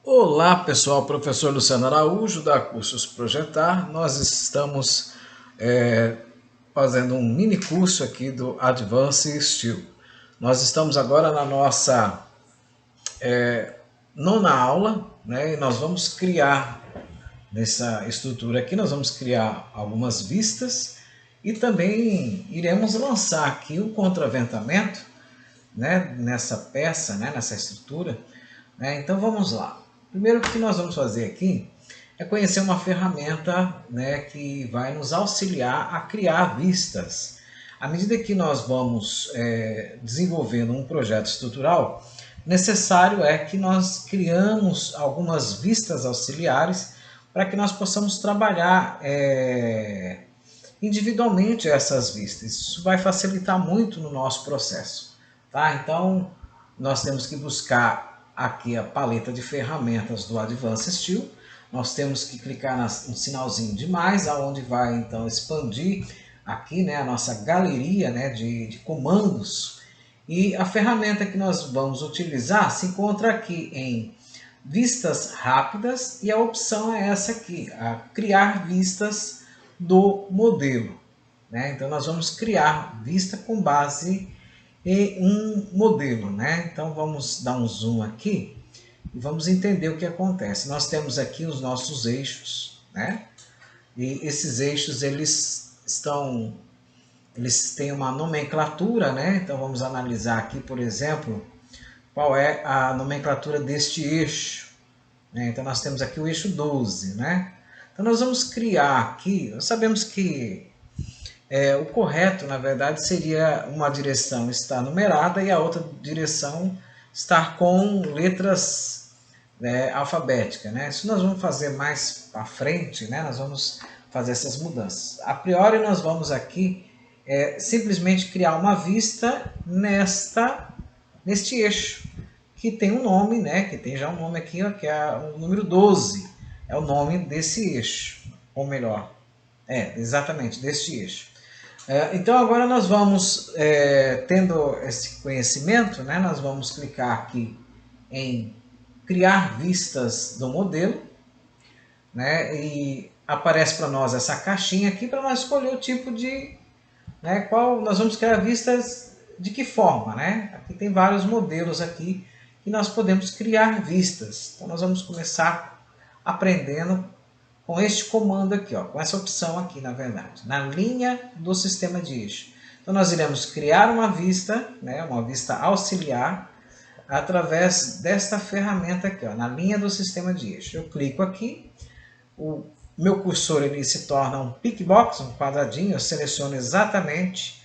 Olá pessoal, professor Luciano Araújo da Cursos Projetar. Nós estamos fazendo um mini curso aqui do Advanced Steel. Nós estamos agora na nossa nona aula, né? E nós vamos criar nessa estrutura aqui, nós vamos criar algumas vistas e também iremos lançar aqui o contraventamento, né? Nessa peça, né? Nessa estrutura. Né? Então vamos lá. Primeiro que nós vamos fazer aqui é conhecer uma ferramenta, né, que vai nos auxiliar a criar vistas. À medida que nós vamos desenvolvendo um projeto estrutural, necessário é que nós criamos algumas vistas auxiliares para que nós possamos trabalhar individualmente essas vistas. Isso vai facilitar muito no nosso processo. Tá? Então, nós temos que buscar aqui a paleta de ferramentas do Advanced Steel. Nós temos que clicar no sinalzinho de mais, aonde vai então expandir aqui, né, a nossa galeria, né, de comandos. E a ferramenta que nós vamos utilizar se encontra aqui em vistas rápidas e a opção é essa aqui, a criar vistas do modelo. Né? Então nós vamos criar vista com base em um modelo. Né? Então vamos dar um zoom aqui e vamos entender o que acontece. Nós temos aqui os nossos eixos, né? E esses eixos eles têm uma nomenclatura, né? Então vamos analisar aqui, por exemplo, qual é a nomenclatura deste eixo. Né? Então nós temos aqui o eixo 12, né? Então nós vamos criar aqui, nós sabemos que o correto, na verdade, seria uma direção estar numerada e a outra direção estar com letras alfabéticas. Né? Isso nós vamos fazer mais para frente, né? Nós vamos fazer essas mudanças. A priori, nós vamos aqui simplesmente criar uma vista neste eixo, que tem um nome, né? Que tem já um nome aqui, ó, que é o número 12, é o nome desse eixo, ou melhor, exatamente, deste eixo. Então agora nós vamos, tendo esse conhecimento, né, nós vamos clicar aqui em criar vistas do modelo, né, e aparece para nós essa caixinha aqui para nós escolher o tipo de, né, qual nós vamos criar vistas de que forma, né? Aqui tem vários modelos aqui que nós podemos criar vistas. Então nós vamos começar aprendendo com este comando aqui, ó, com essa opção aqui, na verdade, na linha do sistema de eixo. Então nós iremos criar uma vista, né, uma vista auxiliar, através desta ferramenta aqui, ó, na linha do sistema de eixo. Eu clico aqui, o meu cursor ele se torna um pickbox, um quadradinho, eu seleciono exatamente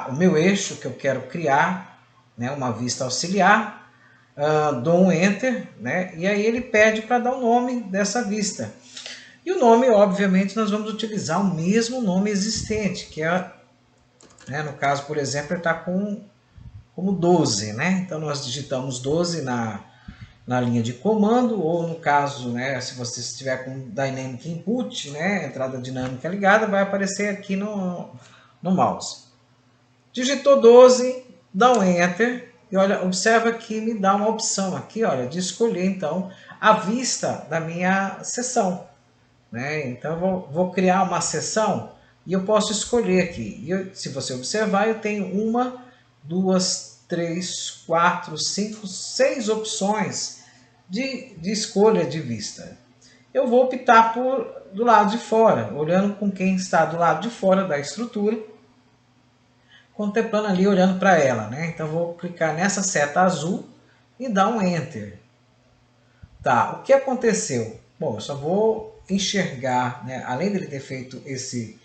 o meu eixo que eu quero criar, né, uma vista auxiliar, dou um Enter, né, e aí ele pede para dar o nome dessa vista. E o nome, obviamente, nós vamos utilizar o mesmo nome existente, que é, né, no caso, por exemplo, ele está como 12, né? Então nós digitamos 12 na linha de comando, ou no caso, né, se você estiver com Dynamic Input, né, entrada dinâmica ligada, vai aparecer aqui no mouse. Digitou 12, dá um Enter, e olha, observa que me dá uma opção aqui, olha, de escolher então a vista da minha sessão. Né? Então eu vou criar uma seção e eu posso escolher aqui. Se você observar, eu tenho 1, 2, 3, 4, 5, 6 opções de escolha de vista. Eu vou optar do lado de fora, olhando com quem está do lado de fora da estrutura, contemplando ali, olhando para ela. Né? Então eu vou clicar nessa seta azul e dar um Enter. Tá, o que aconteceu? Bom, eu só vou enxergar, né, além dele ter feito esse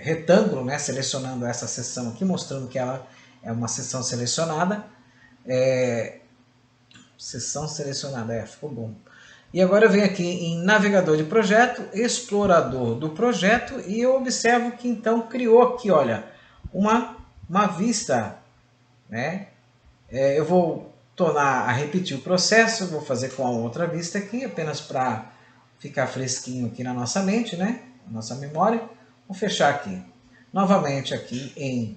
retângulo, né, selecionando essa seção aqui, mostrando que ela é uma seção selecionada. Seção selecionada, ficou bom. E agora eu venho aqui em navegador de projeto, explorador do projeto, e eu observo que então criou aqui, olha, uma vista, né? Eu vou tornar a repetir o processo, vou fazer com a outra vista aqui, apenas para ficar fresquinho aqui na nossa mente, né? Na nossa memória. Vou fechar aqui. Novamente aqui em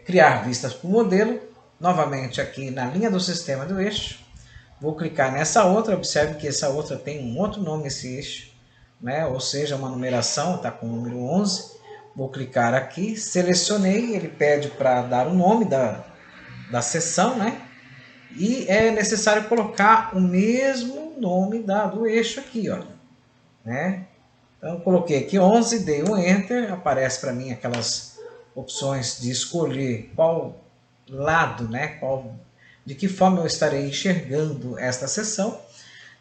criar vistas para o modelo. Novamente aqui na linha do sistema do eixo. Vou clicar nessa outra, observe que essa outra tem um outro nome, esse eixo, né? Ou seja, uma numeração, está com o número 11. Vou clicar aqui, selecionei, ele pede para dar o nome da seção, né? E é necessário colocar o mesmo nome do eixo aqui, ó, né? Então, eu coloquei aqui 11, dei um Enter, aparece para mim aquelas opções de escolher qual lado, né? De que forma eu estarei enxergando esta seção.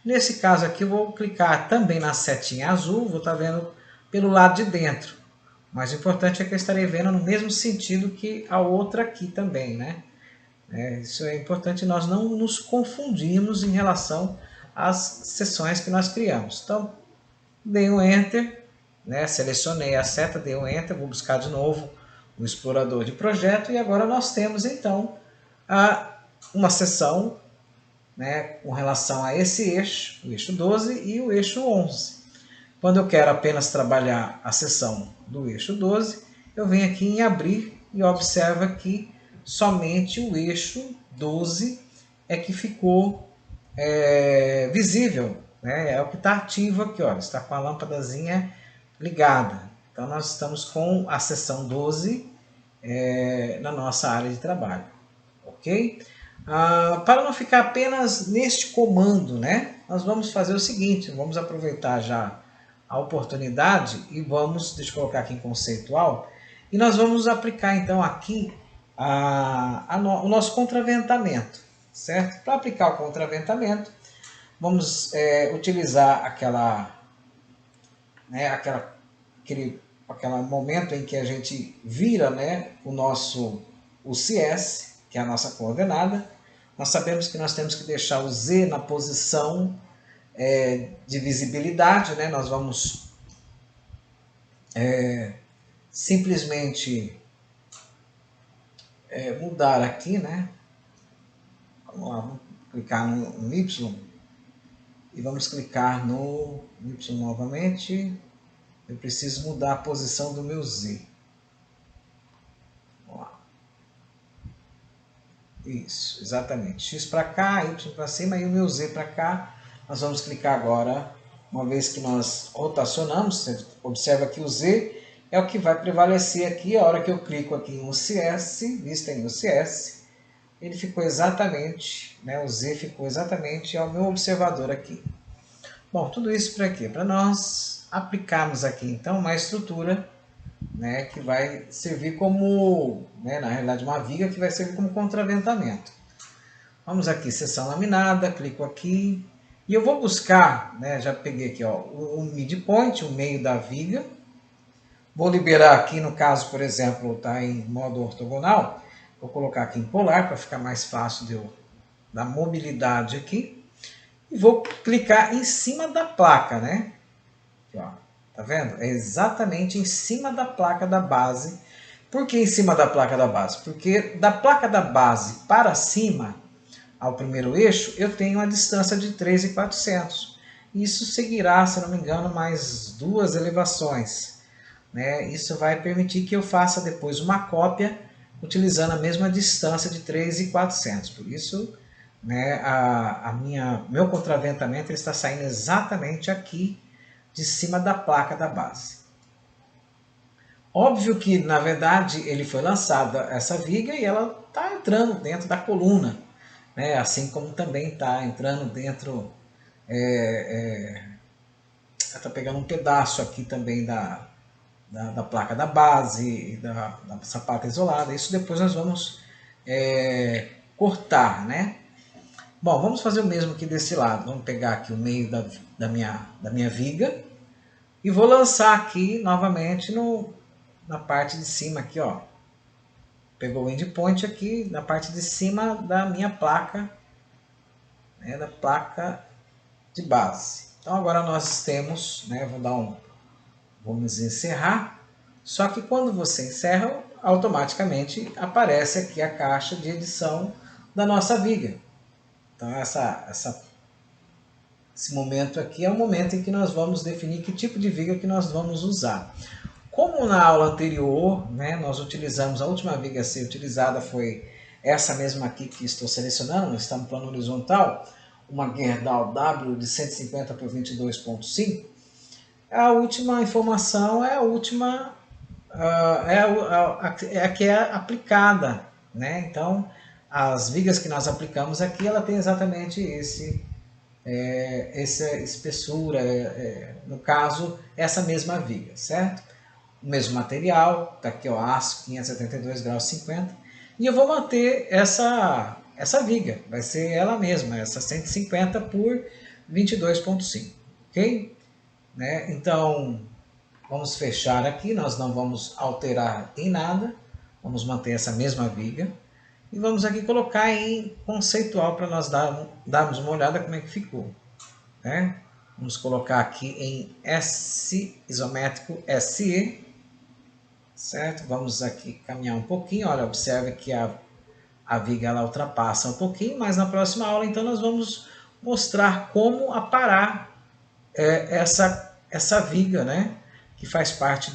Nesse caso aqui, eu vou clicar também na setinha azul, vou estar vendo pelo lado de dentro. Mas o importante é que eu estarei vendo no mesmo sentido que a outra aqui também, né? Isso é importante, nós não nos confundirmos em relação às seções que nós criamos. Então, dei um Enter, né? Selecionei a seta, dei um Enter, vou buscar de novo o explorador de projeto e agora nós temos então uma seção, né, com relação a esse eixo, o eixo 12 e o eixo 11. Quando eu quero apenas trabalhar a seção do eixo 12, eu venho aqui em abrir e observa que somente o eixo 12 é que ficou visível, né? É o que está ativo aqui, ó, está com a lâmpadazinha ligada. Então nós estamos com a seção 12 na nossa área de trabalho, ok? Para não ficar apenas neste comando, né, nós vamos fazer o seguinte, vamos aproveitar já a oportunidade e vamos, deixa eu colocar aqui em conceitual, e nós vamos aplicar então aqui o nosso contraventamento, certo? Para aplicar o contraventamento, vamos utilizar aquele momento em que a gente vira, né, o CS, que é a nossa coordenada. Nós sabemos que nós temos que deixar o Z na posição de visibilidade, né? Nós vamos simplesmente mudar aqui, né? Vamos lá, vamos clicar no Y e vamos clicar no Y novamente. Eu preciso mudar a posição do meu Z. Vamos lá. Isso, exatamente. X para cá, Y para cima e o meu Z para cá. Nós vamos clicar agora, uma vez que nós rotacionamos, você observa que o Z é o que vai prevalecer aqui. A hora que eu clico aqui em OCS, vista em OCS, ele ficou exatamente, né, o Z ficou exatamente ao meu observador aqui. Bom, tudo isso para quê? Para nós aplicarmos aqui então uma estrutura, né, que vai servir como, né, na realidade uma viga que vai servir como contraventamento. Vamos aqui, seção laminada, clico aqui e eu vou buscar, né, já peguei aqui ó, o midpoint, o meio da viga. Vou liberar aqui, no caso, por exemplo, está em modo ortogonal, vou colocar aqui em polar para ficar mais fácil de eu dar mobilidade aqui. E vou clicar em cima da placa, né? Aqui, ó. Tá vendo? É exatamente em cima da placa da base. Por que em cima da placa da base? Porque da placa da base para cima, ao primeiro eixo, eu tenho uma distância de 3.400. Isso seguirá, se não me engano, mais 2 elevações, né? Isso vai permitir que eu faça depois uma cópia utilizando a mesma distância de 3.400. Por isso, né, meu contraventamento está saindo exatamente aqui de cima da placa da base. Óbvio que, na verdade, ele foi lançada essa viga e ela está entrando dentro da coluna, né? Assim como também está entrando dentro, está pegando um pedaço aqui também da placa da base e da sapata isolada. Isso depois nós vamos cortar, né? Bom, vamos fazer o mesmo aqui desse lado. Vamos pegar aqui o meio da minha viga e vou lançar aqui novamente na parte de cima aqui, ó. Pegou o endpoint aqui na parte de cima da minha placa, né, da placa de base. Então agora nós temos, né, vamos encerrar. Só que quando você encerra, automaticamente aparece aqui a caixa de edição da nossa viga. Então esse momento aqui é o momento em que nós vamos definir que tipo de viga que nós vamos usar. Como na aula anterior, né, nós utilizamos, a última viga a ser utilizada foi essa mesma aqui que estou selecionando, está no plano horizontal. uma Gerdau W de 150 por 22,5, a última informação é a última, é a que é aplicada, né? Então, as vigas que nós aplicamos aqui, ela tem exatamente essa espessura, no caso, essa mesma viga, certo? O mesmo material, tá aqui o aço 572 graus 50, e eu vou manter essa viga, vai ser ela mesma, essa 150 por 22,5, ok? Né? Então, vamos fechar aqui, nós não vamos alterar em nada, vamos manter essa mesma viga, e vamos aqui colocar em conceitual para nós darmos uma olhada como é que ficou. Né? Vamos colocar aqui em S isométrico SE, certo? Vamos aqui caminhar um pouquinho, olha, observe que a viga ela ultrapassa um pouquinho, mas na próxima aula então nós vamos mostrar como aparar essa viga, né? Que faz parte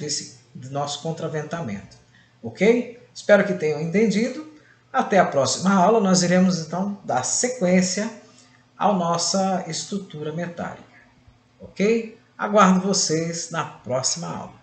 do nosso contraventamento. Ok? Espero que tenham entendido. Até a próxima aula, nós iremos então dar sequência à nossa estrutura metálica. Ok? Aguardo vocês na próxima aula.